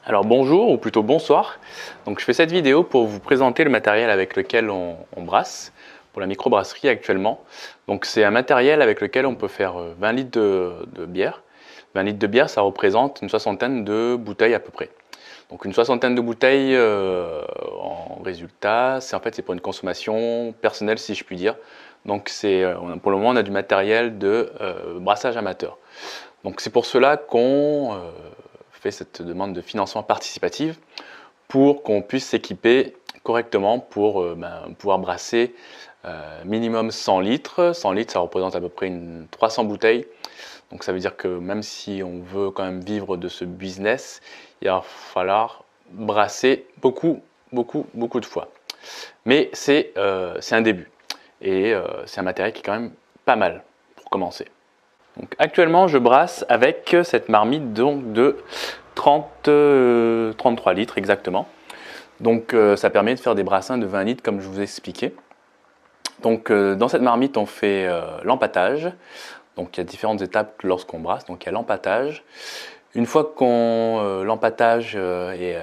Alors bonjour ou plutôt bonsoir. Donc je fais cette vidéo pour vous présenter le matériel avec lequel on brasse pour la microbrasserie actuellement. Donc c'est un matériel avec lequel on peut faire 20 litres de bière. 20 litres de bière, ça représente une soixantaine de bouteilles à peu près. Donc une soixantaine de bouteilles en résultat, c'est pour une consommation personnelle si je puis dire. Donc pour le moment on a du matériel de brassage amateur. Donc c'est pour cela qu'on fait cette demande de financement participatif pour qu'on puisse s'équiper correctement pour pouvoir brasser minimum 100 litres. 100 litres, ça représente à peu près 300 bouteilles. Donc ça veut dire que même si on veut quand même vivre de ce business, il va falloir brasser beaucoup de fois. Mais c'est un début et c'est un matériel qui est quand même pas mal pour commencer. Donc actuellement, je brasse avec cette marmite donc, de 33 litres exactement. Donc ça permet de faire des brassins de 20 litres comme je vous ai expliqué. Donc dans cette marmite, on fait l'empâtage. Donc il y a différentes étapes lorsqu'on brasse. Donc il y a l'empâtage. Une fois que l'empâtage est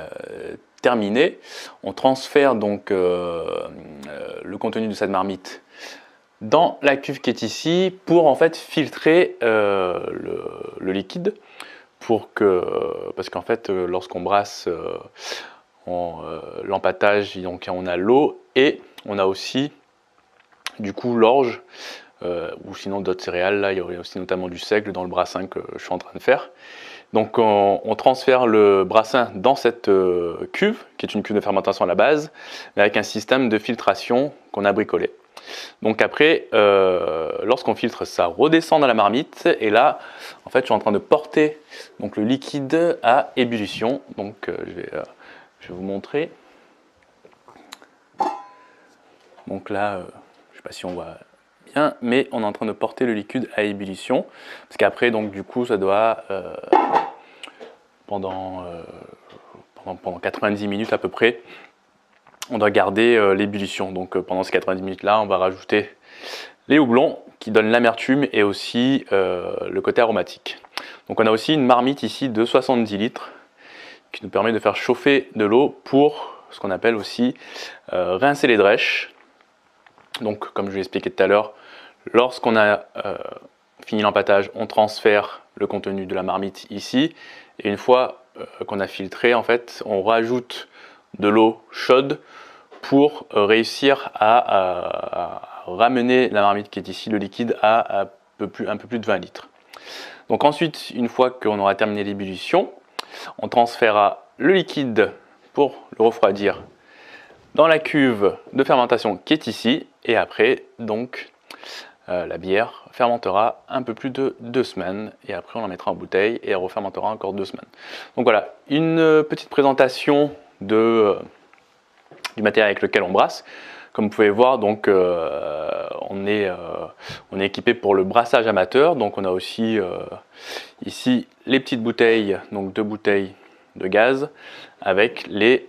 terminé, on transfère donc le contenu de cette marmite dans la cuve qui est ici pour en fait filtrer le liquide parce qu'en fait lorsqu'on brasse l'empâtage, donc on a l'eau et on a aussi du coup l'orge ou sinon d'autres céréales. Là il y aurait aussi notamment du seigle dans le brassin que je suis en train de faire. Donc on transfère le brassin dans cette cuve qui est une cuve de fermentation à la base mais avec un système de filtration qu'on a bricolé. Donc après, lorsqu'on filtre, ça redescend dans la marmite et là, en fait, je suis en train de porter donc, le liquide à ébullition. Donc je vais vous montrer. Donc là, je ne sais pas si on voit bien, mais on est en train de porter le liquide à ébullition. Parce qu'après, donc du coup, ça doit, pendant 90 minutes à peu près, on doit garder l'ébullition. Donc pendant ces 90 minutes là, on va rajouter les houblons qui donnent l'amertume et aussi le côté aromatique. Donc on a aussi une marmite ici de 70 litres qui nous permet de faire chauffer de l'eau pour ce qu'on appelle aussi rincer les drèches. Donc comme je l'ai expliqué tout à l'heure, lorsqu'on a fini l'empâtage, on transfère le contenu de la marmite ici et une fois qu'on a filtré, en fait, on rajoute de l'eau chaude pour réussir à ramener la marmite qui est ici, le liquide, à un peu plus de 20 litres. Donc ensuite, une fois qu'on aura terminé l'ébullition, on transférera le liquide pour le refroidir dans la cuve de fermentation qui est ici et après, donc, la bière fermentera un peu plus de 2 semaines et après on la mettra en bouteille et elle refermentera encore 2 semaines. Donc voilà, une petite présentation du matériel avec lequel on brasse. Comme vous pouvez voir, donc, on est équipé pour le brassage amateur. Donc on a aussi ici les petites bouteilles, donc 2 bouteilles de gaz avec les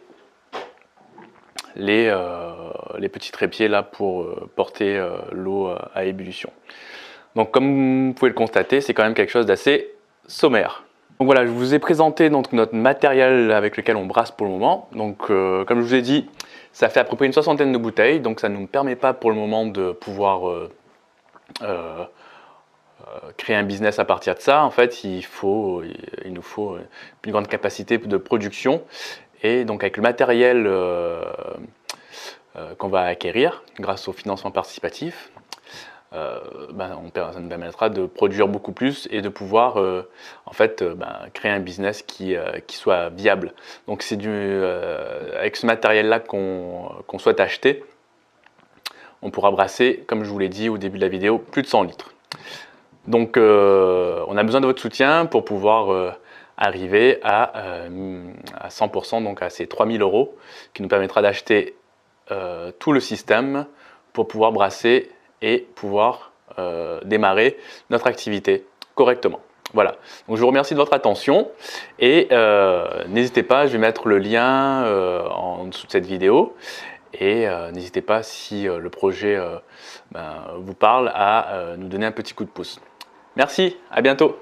petits trépieds là pour porter l'eau à ébullition. Donc comme vous pouvez le constater, c'est quand même quelque chose d'assez sommaire. Donc voilà, je vous ai présenté donc, notre matériel avec lequel on brasse pour le moment. Donc comme je vous ai dit, ça fait à peu près une soixantaine de bouteilles, donc ça ne nous permet pas pour le moment de pouvoir créer un business à partir de ça. En fait, il nous faut une plus grande capacité de production. Et donc avec le matériel qu'on va acquérir grâce au financement participatif, ça nous permettra de produire beaucoup plus et de pouvoir créer un business qui soit viable. Donc c'est avec ce matériel-là qu'on souhaite acheter, on pourra brasser, comme je vous l'ai dit au début de la vidéo, plus de 100 litres. Donc on a besoin de votre soutien pour pouvoir arriver à 100%, donc à ces 3000 € qui nous permettra d'acheter tout le système pour pouvoir brasser et pouvoir démarrer notre activité correctement. Voilà, donc je vous remercie de votre attention et n'hésitez pas, je vais mettre le lien en dessous de cette vidéo et n'hésitez pas si le projet vous parle à nous donner un petit coup de pouce. Merci, à bientôt.